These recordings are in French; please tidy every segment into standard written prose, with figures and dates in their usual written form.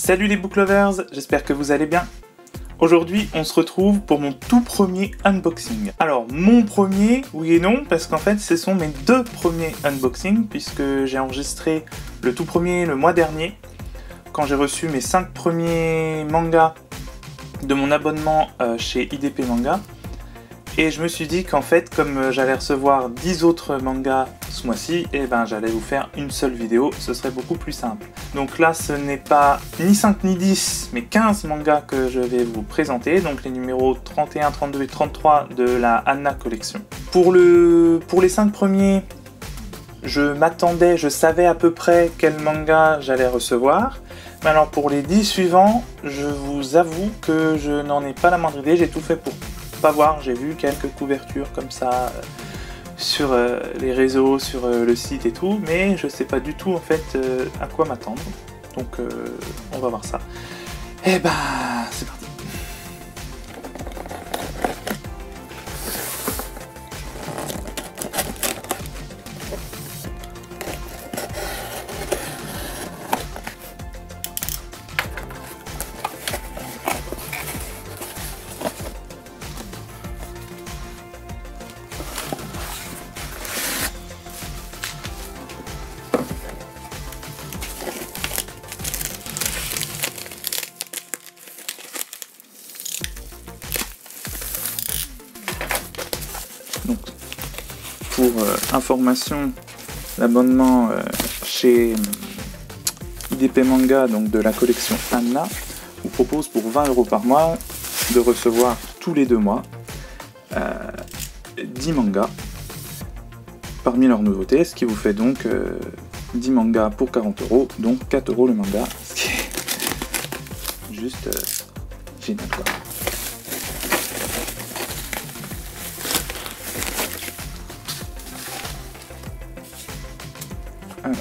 Salut les book lovers, j'espère que vous allez bien. Aujourd'hui, on se retrouve pour mon tout premier unboxing. Alors, mon premier, oui et non, parce qu'en fait, ce sont mes deux premiers unboxings, puisque j'ai enregistré le tout premier le mois dernier, quand j'ai reçu mes 5 premiers mangas de mon abonnement chez IDP Manga. Et je me suis dit qu'en fait, comme j'allais recevoir 10 autres mangas ce mois-ci, et ben j'allais vous faire une seule vidéo, ce serait beaucoup plus simple. Donc là, ce n'est pas ni 5 ni 10, mais 15 mangas que je vais vous présenter, donc les numéros 31, 32 et 33 de la Anna Collection. Pour les 5 premiers, je savais à peu près quel manga j'allais recevoir. Mais alors pour les 10 suivants, je vous avoue que je n'en ai pas la moindre idée, j'ai tout fait pour pas voir, j'ai vu quelques couvertures comme ça sur les réseaux, sur le site et tout, mais je sais pas du tout en fait à quoi m'attendre. Donc on va voir ça. Et bah c'est parti. Donc, pour information, l'abonnement chez IDP Manga, donc de la collection Anna, vous propose pour 20 € par mois de recevoir tous les 2 mois 10 mangas parmi leurs nouveautés, ce qui vous fait donc 10 mangas pour 40 €, donc 4 € le manga, ce qui est juste génial quoi. Alors,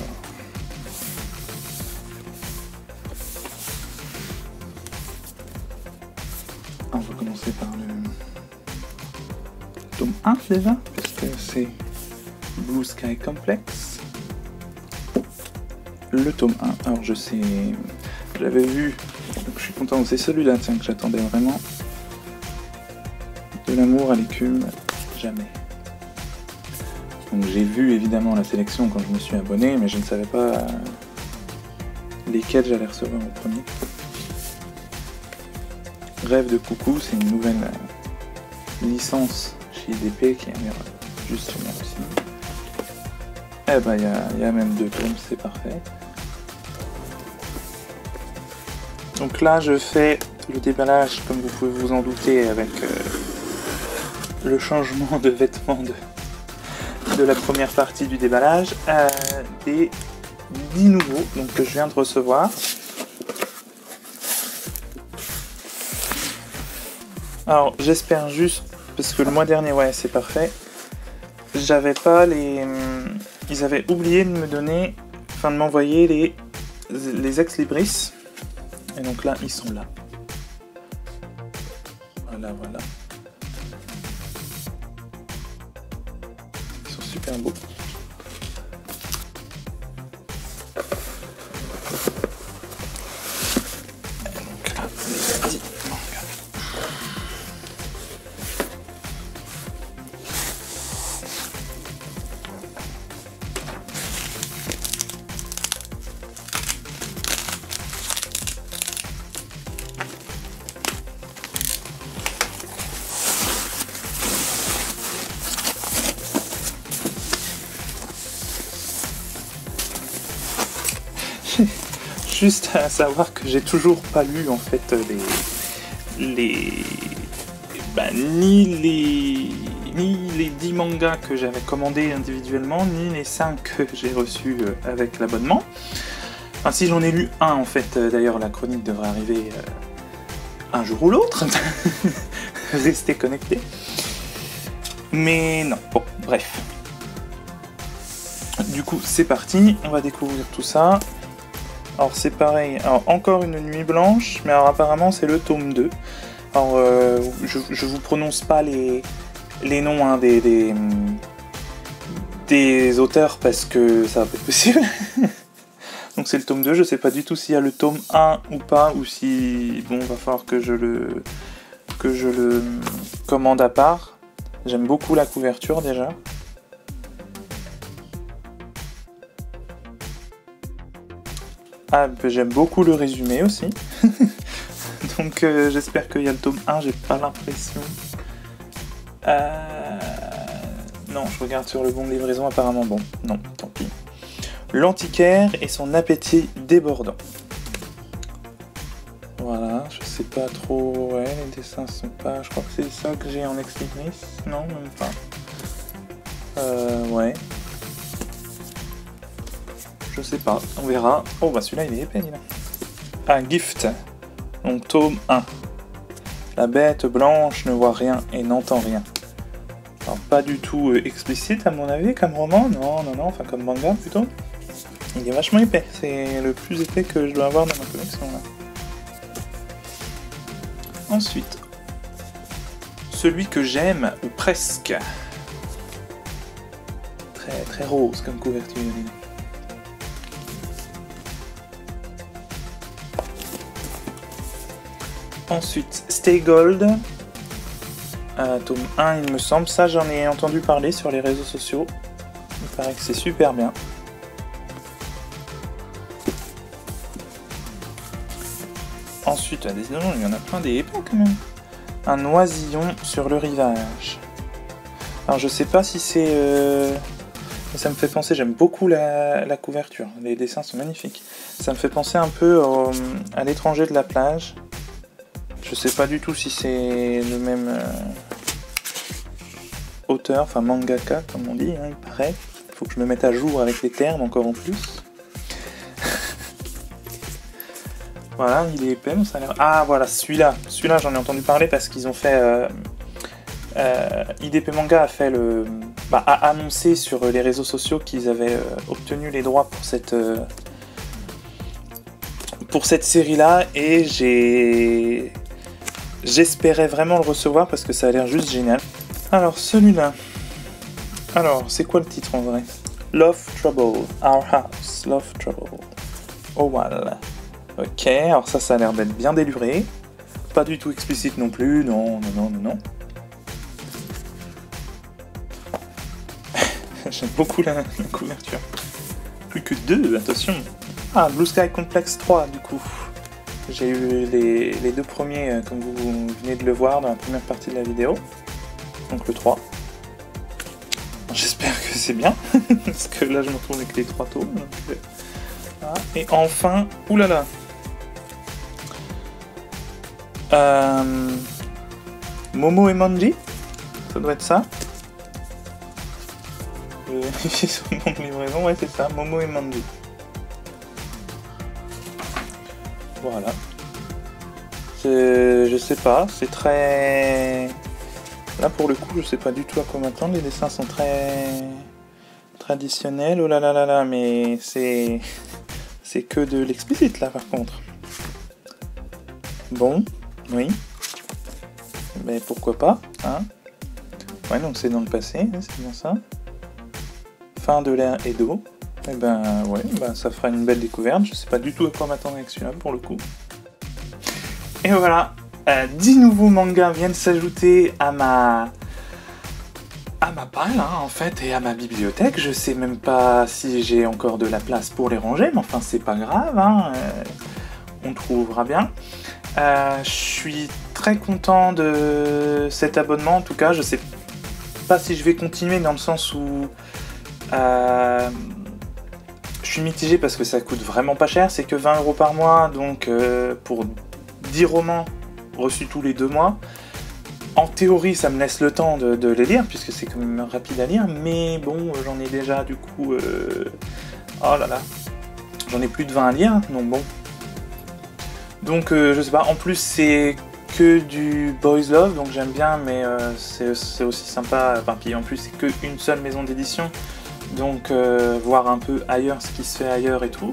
on va commencer par le tome 1 déjà, puisque c'est Blue Sky Complex. Le tome 1, alors je sais, j'avais vu, donc je suis content, c'est celui-là tiens que j'attendais vraiment. De l'amour à l'écume, jamais. Donc j'ai vu évidemment la sélection quand je me suis abonné, mais je ne savais pas lesquels j'allais recevoir en premier. Rêve de coucou, c'est une nouvelle licence chez IDP qui a l'air juste génial aussi. Eh ben il y a même 2 tomes, c'est parfait. Donc là je fais le déballage, comme vous pouvez vous en douter, avec le changement de vêtements de la première partie du déballage, des 10 nouveaux donc, que je viens de recevoir. Alors j'espère juste, parce que le mois dernier, ouais c'est parfait, j'avais pas les... Ils avaient oublié de me donner, enfin de m'envoyer les ex-libris, et donc là ils sont là. Voilà, voilà. Ils sont super beaux. Donc là, les petits mangas. Juste à savoir que j'ai toujours pas lu en fait ni les 10 mangas que j'avais commandés individuellement, ni les 5 que j'ai reçus avec l'abonnement. Enfin si j'en ai lu un en fait, d'ailleurs la chronique devrait arriver un jour ou l'autre. Restez connectés. Mais non, bon, bref. Du coup c'est parti, on va découvrir tout ça. Alors c'est pareil, alors encore une nuit blanche, mais alors apparemment c'est le tome 2. Alors je vous prononce pas les noms hein, des auteurs parce que ça va pas être possible. Donc c'est le tome 2, je sais pas du tout s'il y a le tome 1 ou pas, ou si... Bon, va falloir que je le commande à part. J'aime beaucoup la couverture déjà. Ah, j'aime beaucoup le résumé aussi. Donc j'espère qu'il y a le tome 1, j'ai pas l'impression. Non, je regarde sur le bon de livraison, apparemment bon. Non, tant pis. L'antiquaire et son appétit débordant. Voilà, je sais pas trop... Ouais, les dessins sont pas... Je crois que c'est ça que j'ai en ex libris. Non, même pas. Ouais. Je sais pas, on verra. Oh bah celui-là il est épais, là. Un gift. Donc tome 1. La bête blanche ne voit rien et n'entend rien. Alors pas du tout explicite à mon avis comme roman, non, enfin comme manga plutôt. Il est vachement épais, c'est le plus épais que je dois avoir dans ma collection là. Ensuite, celui que j'aime, ou presque. Très rose comme couverture. Ensuite, Stay Gold, tome 1 il me semble, ça j'en ai entendu parler sur les réseaux sociaux, il paraît que c'est super bien. Ensuite, décidément il y en a plein des épais quand même. Un oisillon sur le rivage. Alors je sais pas si c'est... Mais ça me fait penser, j'aime beaucoup la couverture, les dessins sont magnifiques. Ça me fait penser un peu à l'étranger de la plage. Je sais pas du tout si c'est le même auteur, enfin mangaka comme on dit, hein, il paraît. Il faut que je me mette à jour avec les termes encore en plus. Voilà, il est épais, mais ça a l'air... Ah voilà, celui-là j'en ai entendu parler parce qu'ils ont fait... IDP Manga a fait a annoncé sur les réseaux sociaux qu'ils avaient obtenu les droits pour cette série-là, et j'espérais vraiment le recevoir parce que ça a l'air juste génial. Alors celui-là, alors c'est quoi le titre en vrai? Love Trouble, Our House, Love Trouble. Oh voilà. Ok, alors ça a l'air d'être bien déluré. Pas du tout explicite non plus, non. J'aime beaucoup la couverture. Plus que 2, attention. Ah, Blue Sky Complex 3 du coup. J'ai eu les deux premiers, comme vous venez de le voir dans la première partie de la vidéo. Donc le 3. J'espère que c'est bien, parce que là je me retrouve avec les 3 tomes. Donc, voilà. Et enfin, oulala. Momo et Manji, ça doit être ça. Je vais vérifier sur le nom de livraison, ouais c'est ça, Momo et Manji. Voilà. Je sais pas, c'est très... Là pour le coup je sais pas du tout à quoi m'attendre, les dessins sont très traditionnels, oh là là là là, mais c'est que de l'explicite là par contre. Bon, oui. Mais pourquoi pas, hein. Ouais, donc c'est dans le passé, hein, c'est bien ça. Fin de l'ère Edo. Et ben ouais, ben, ça fera une belle découverte. Je sais pas du tout à quoi m'attendre avec celui-là pour le coup. Et voilà, 10 nouveaux mangas viennent s'ajouter à ma palle, hein, en fait, et à ma bibliothèque. Je sais même pas si j'ai encore de la place pour les ranger, mais enfin c'est pas grave, hein, on trouvera bien. Je suis très content de cet abonnement, en tout cas, je sais pas si je vais continuer dans le sens où je suis mitigé parce que ça coûte vraiment pas cher, c'est que 20 € par mois, donc pour 10 romans reçus tous les 2 mois. En théorie, ça me laisse le temps de les lire, puisque c'est quand même rapide à lire, mais bon, j'en ai déjà du coup... Oh là là, j'en ai plus de 20 à lire, donc bon. Donc je sais pas, en plus c'est que du Boys Love, donc j'aime bien, mais c'est aussi sympa, enfin puis en plus c'est que une seule maison d'édition, donc voir un peu ailleurs ce qui se fait ailleurs et tout.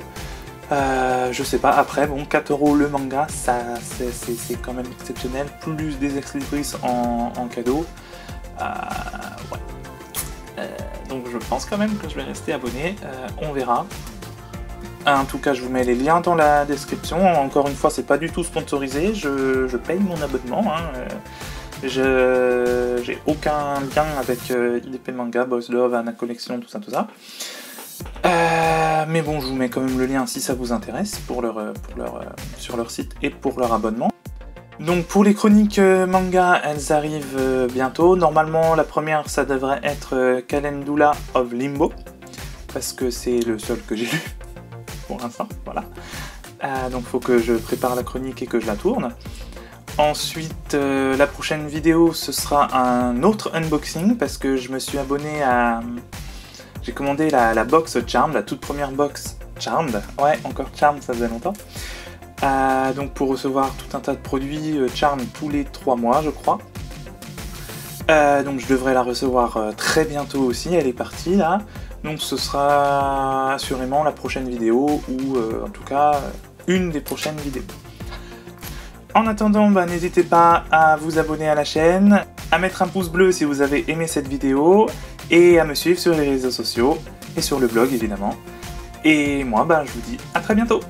Je sais pas, après bon, 4 € le manga, ça c'est quand même exceptionnel, plus des ex-libris en cadeau. Ouais. Donc je pense quand même que je vais rester abonné, on verra. En tout cas, je vous mets les liens dans la description. Encore une fois, c'est pas du tout sponsorisé, je paye mon abonnement. J'ai aucun lien avec IDP Manga, Boys Love, Anna Collection, tout ça. Mais bon, je vous mets quand même le lien si ça vous intéresse sur leur site et pour leur abonnement. Donc pour les chroniques manga, elles arrivent bientôt. Normalement, la première, ça devrait être Calendula of Limbo, parce que c'est le seul que j'ai lu pour l'instant, voilà. Donc faut que je prépare la chronique et que je la tourne. Ensuite, la prochaine vidéo, ce sera un autre unboxing, parce que je me suis abonné à... J'ai commandé la box Charmed, la toute première box Charmed. Ouais, encore Charmed, ça faisait longtemps. Donc pour recevoir tout un tas de produits Charmed tous les 3 mois, je crois. Donc je devrais la recevoir très bientôt aussi, elle est partie là. Donc ce sera assurément la prochaine vidéo, ou en tout cas une des prochaines vidéos. En attendant, n'hésitez pas à vous abonner à la chaîne, à mettre un pouce bleu si vous avez aimé cette vidéo, et à me suivre sur les réseaux sociaux, et sur le blog évidemment. Et moi, je vous dis à très bientôt!